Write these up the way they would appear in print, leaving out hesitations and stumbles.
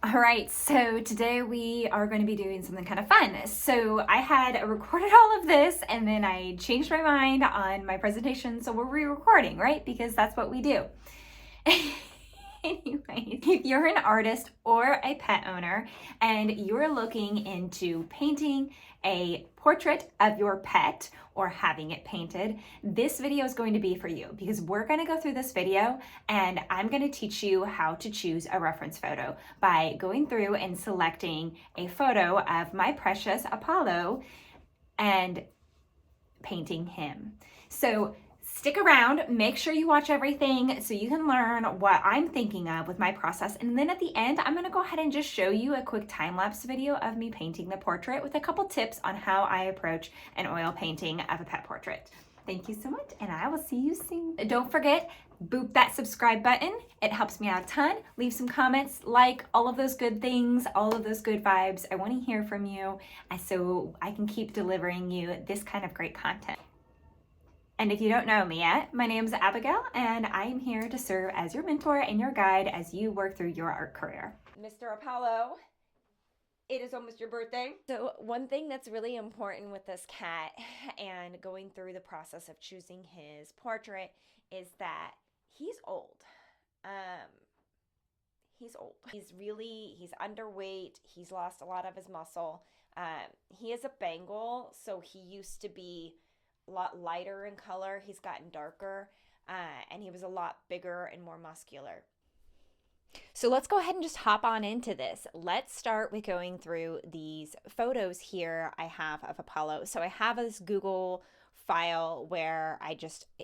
All right, so today we are going to be doing something kind of fun. So I had recorded all of this and then I changed my mind on my presentation, so we're re-recording, right? Because that's what we do. Anyways, if you're an artist or a pet owner and you're looking into painting a portrait of your pet or having it painted, this video is going to be for you because we're going to go through this video and I'm going to teach you how to choose a reference photo by going through and selecting a photo of my precious Apollo and painting him. So stick around, make sure you watch everything so you can learn what I'm thinking of with my process. And then at the end, I'm gonna go ahead and just show you a quick time-lapse video of me painting the portrait with a couple tips on how I approach an oil painting of a pet portrait. Thank you so much, and I will see you soon. Don't forget, boop that subscribe button. It helps me out a ton. Leave some comments, like all of those good things, all of those good vibes. I want to hear from you so I can keep delivering you this kind of great content. And if you don't know me yet, my name is Abigail, and I am here to serve as your mentor and your guide as you work through your art career. Mr. Apollo, it is almost your birthday. So one thing that's really important with this cat and going through the process of choosing his portrait is that he's old. He's old. He's underweight. He's lost a lot of his muscle. He is a Bengal, so he used to be a lot lighter in color. He's gotten darker, and he was a lot bigger and more muscular. So let's go ahead and just hop on into this. Let's start with going through these photos here I have of Apollo. So I have this Google file where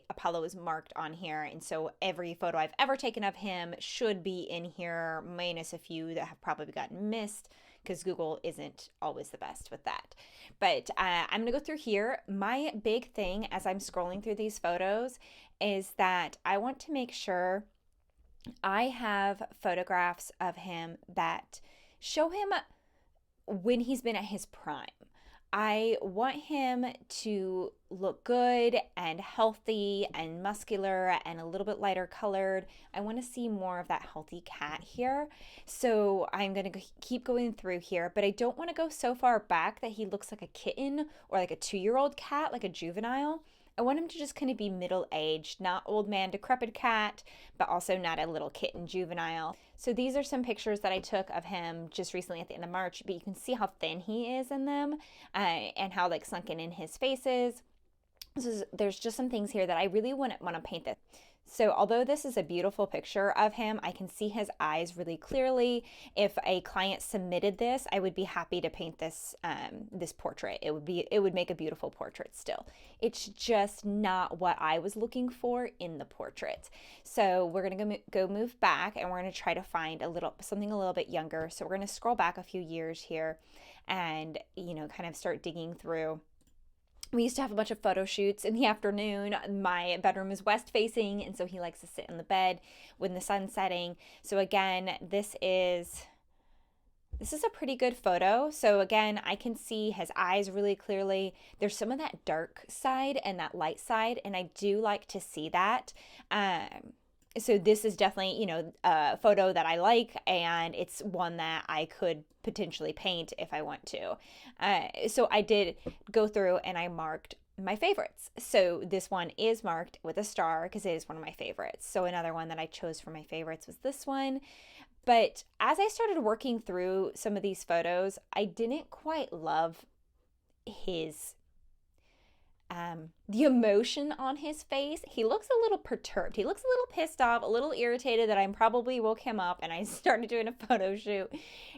Apollo is marked on here. And so every photo I've ever taken of him should be in here, minus a few that have probably gotten missed because Google isn't always the best with that. But I'm going to go through here. My big thing as I'm scrolling through these photos is that I want to make sure I have photographs of him that show him when he's been at his prime. I want him to look good and healthy and muscular and a little bit lighter colored. I want to see more of that healthy cat here. So I'm going to keep going through here, but I don't want to go so far back that he looks like a kitten or like a 2-year-old cat, like a juvenile. I want him to just kind of be middle-aged, not old man decrepit cat, but also not a little kitten juvenile. So these are some pictures that I took of him just recently at the end of March, but you can see how thin he is in them and how like sunken in his face is. There's just some things here that I really want to paint this. So although this is a beautiful picture of him, I can see his eyes really clearly. If a client submitted this, I would be happy to paint this this portrait. It would make a beautiful portrait still. It's just not what I was looking for in the portrait. So we're gonna go move back, and we're gonna try to find something a little bit younger. So we're gonna scroll back a few years here, and kind of start digging through. We used to have a bunch of photo shoots in the afternoon. My bedroom is west facing, and so he likes to sit in the bed when the sun's setting. So again, this is a pretty good photo. So again, I can see his eyes really clearly. There's some of that dark side and that light side, and I do like to see that. So this is definitely, a photo that I like, and it's one that I could potentially paint if I want to. So I did go through and I marked my favorites. So this one is marked with a star because it is one of my favorites. So another one that I chose for my favorites was this one. But as I started working through some of these photos, I didn't quite love the emotion on his face. He looks a little perturbed. He looks a little pissed off, a little irritated that I probably woke him up and I started doing a photo shoot.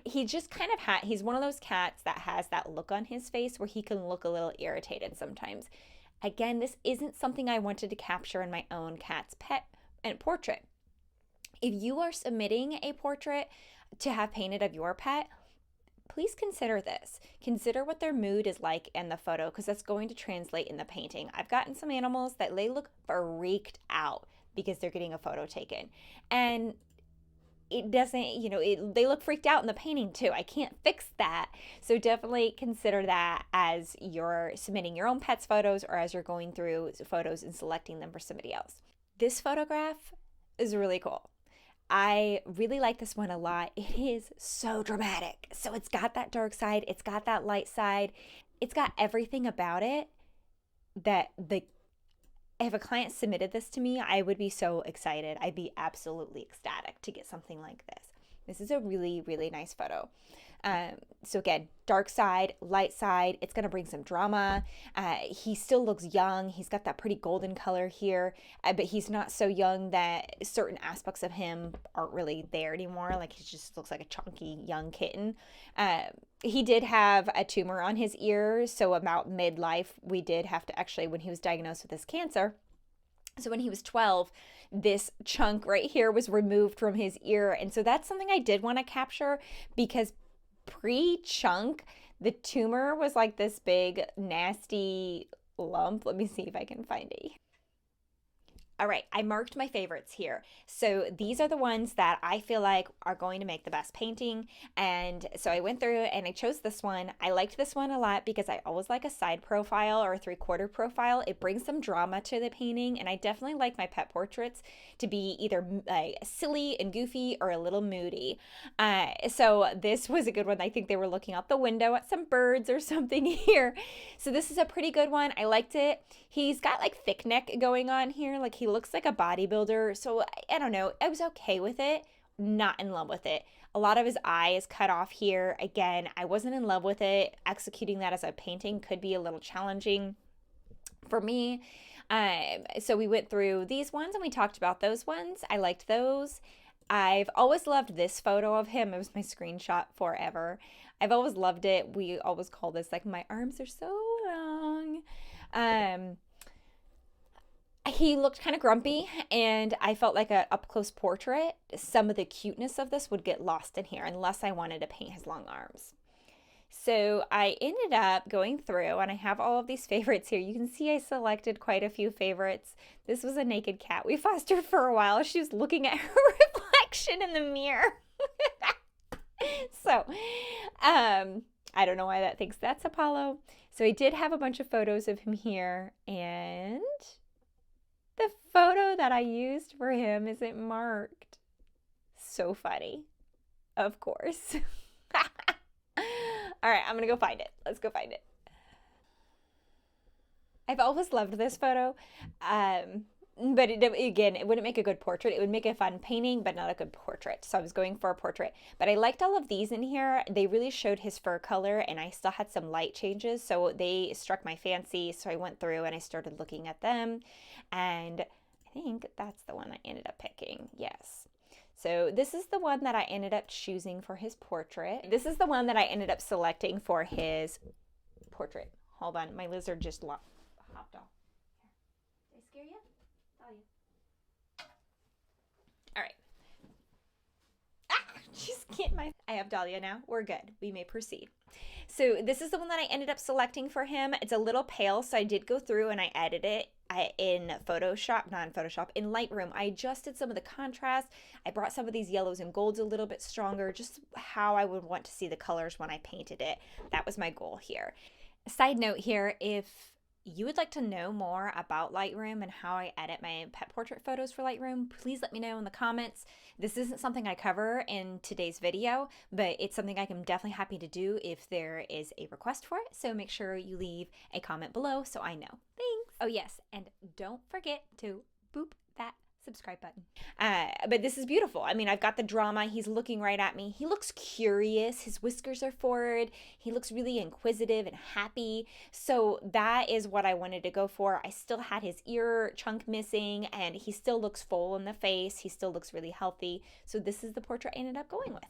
He just kind of he's one of those cats that has that look on his face where he can look a little irritated sometimes. Again, this isn't something I wanted to capture in my own cat's pet and portrait. If you are submitting a portrait to have painted of your pet, please consider this. Consider what their mood is like in the photo, because that's going to translate in the painting. I've gotten some animals that they look freaked out because they're getting a photo taken. And it doesn't, they look freaked out in the painting too. I can't fix that. So definitely consider that as you're submitting your own pet's photos or as you're going through photos and selecting them for somebody else. This photograph is really cool. I really like this one a lot. It is so dramatic. So it's got that dark side, it's got that light side, it's got everything about it that if a client submitted this to me, I would be so excited. I'd be absolutely ecstatic to get something like this. This is a really, really nice photo. So again, dark side, light side, it's going to bring some drama. He still looks young. He's got that pretty golden color here, but he's not so young that certain aspects of him aren't really there anymore. Like he just looks like a chunky young kitten. He did have a tumor on his ear. So about midlife, we did have to actually, when he was diagnosed with this cancer, so when he was 12, this chunk right here was removed from his ear. And so that's something I did want to capture because pre-chunk, the tumor was like this big, nasty lump. Let me see if I can find it. All right, I marked my favorites here. So these are the ones that I feel like are going to make the best painting. And so I went through and I chose this one. I liked this one a lot because I always like a side profile or a 3/4 profile. It brings some drama to the painting. And I definitely like my pet portraits to be either like silly and goofy or a little moody. So this was a good one. I think they were looking out the window at some birds or something here. So this is a pretty good one. I liked it. He's got like thick neck going on here. Like he looks like a bodybuilder. So I don't know. I was okay with it. Not in love with it. A lot of his eye is cut off here. Again, I wasn't in love with it. Executing that as a painting could be a little challenging for me. So we went through these ones and we talked about those ones. I liked those. I've always loved this photo of him. It was my screenshot forever. I've always loved it. We always call this like my arms are so long. He looked kind of grumpy, and I felt like an up-close portrait. Some of the cuteness of this would get lost in here unless I wanted to paint his long arms. So I ended up going through, and I have all of these favorites here. You can see I selected quite a few favorites. This was a naked cat we fostered for a while. She was looking at her reflection in the mirror. So, I don't know why that thinks that's Apollo. So I did have a bunch of photos of him here, and the photo that I used for him isn't marked. So funny. Of course. All right, I'm going to go find it. Let's go find it. I've always loved this photo. But again, it wouldn't make a good portrait. It would make a fun painting, but not a good portrait. So I was going for a portrait. But I liked all of these in here. They really showed his fur color, and I still had some light changes. So they struck my fancy. So I went through and I started looking at them. And I think that's the one I ended up picking. Yes. So this is the one that I ended up choosing for his portrait. This is the one that I ended up selecting for his portrait. Hold on. My lizard just hopped off. Did I scare you? All right. She's getting I have Dahlia now. We're good. We may proceed. So this is the one that I ended up selecting for him. It's a little pale, so I did go through and I edited it in Photoshop, not in Photoshop, in Lightroom. I adjusted some of the contrast. I brought some of these yellows and golds a little bit stronger, just how I would want to see the colors when I painted it. That was my goal here. Side note here, if you would like to know more about Lightroom and how I edit my pet portrait photos for Lightroom, please let me know in the comments. This isn't something I cover in today's video, but it's something I'm definitely happy to do if there is a request for it. So make sure you leave a comment below so I know. Thanks. Oh yes, and don't forget to boop that subscribe button. But this is beautiful. I mean, I've got the drama. He's looking right at me. He looks curious. His whiskers are forward. He looks really inquisitive and happy. So that is what I wanted to go for. I still had his ear chunk missing, and he still looks full in the face. He still looks really healthy. So this is the portrait I ended up going with.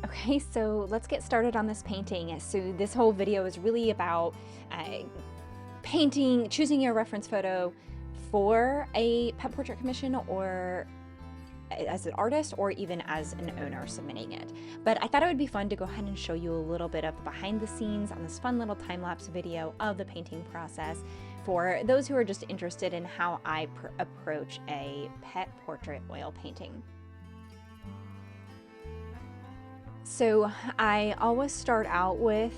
Okay, so let's get started on this painting. So this whole video is really about painting, choosing your reference photo for a pet portrait commission, or as an artist, or even as an owner submitting it. But I thought it would be fun to go ahead and show you a little bit of the behind the scenes on this fun little time-lapse video of the painting process for those who are just interested in how I approach a pet portrait oil painting. So I always start out with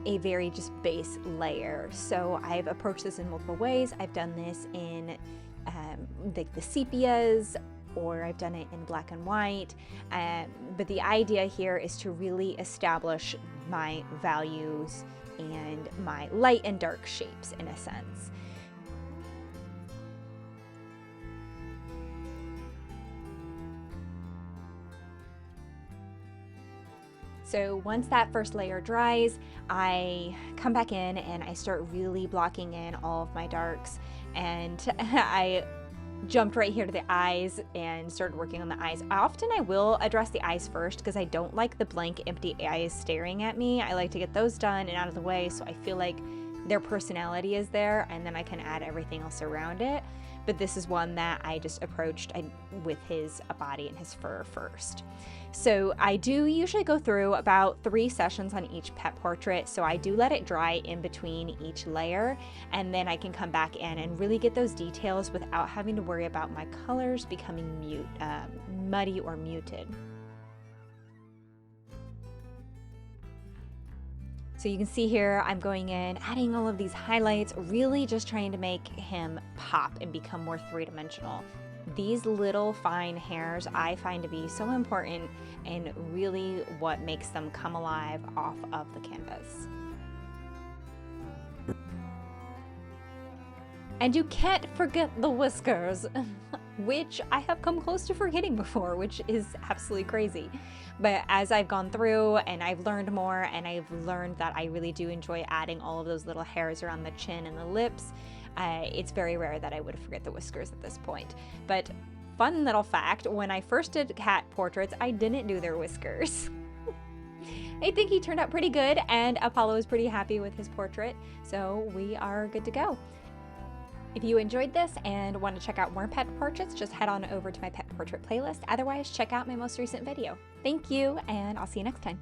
a very just base layer. So I've approached this in multiple ways. I've done this in like the sepias, or I've done it in black and white. But the idea here is to really establish my values and my light and dark shapes in a sense. So once that first layer dries, I come back in and I start really blocking in all of my darks. And I jumped right here to the eyes and started working on the eyes. Often I will address the eyes first because I don't like the blank, empty eyes staring at me. I like to get those done and out of the way so I feel like their personality is there, and then I can add everything else around it. But this is one that I just approached with his body and his fur first. So I do usually go through about 3 sessions on each pet portrait. So I do let it dry in between each layer, and then I can come back in and really get those details without having to worry about my colors becoming muddy or muted. So you can see here, I'm going in, adding all of these highlights, really just trying to make him pop and become more three-dimensional. These little fine hairs I find to be so important and really what makes them come alive off of the canvas. And you can't forget the whiskers, which I have come close to forgetting before, which is absolutely crazy. But as I've gone through and I've learned more, and I've learned that I really do enjoy adding all of those little hairs around the chin and the lips, it's very rare that I would forget the whiskers at this point. But fun little fact, when I first did cat portraits, I didn't do their whiskers. I think he turned out pretty good, and Apollo is pretty happy with his portrait, so we are good to go. If you enjoyed this and want to check out more pet portraits, just head on over to my pet portrait playlist. Otherwise, check out my most recent video. Thank you, and I'll see you next time.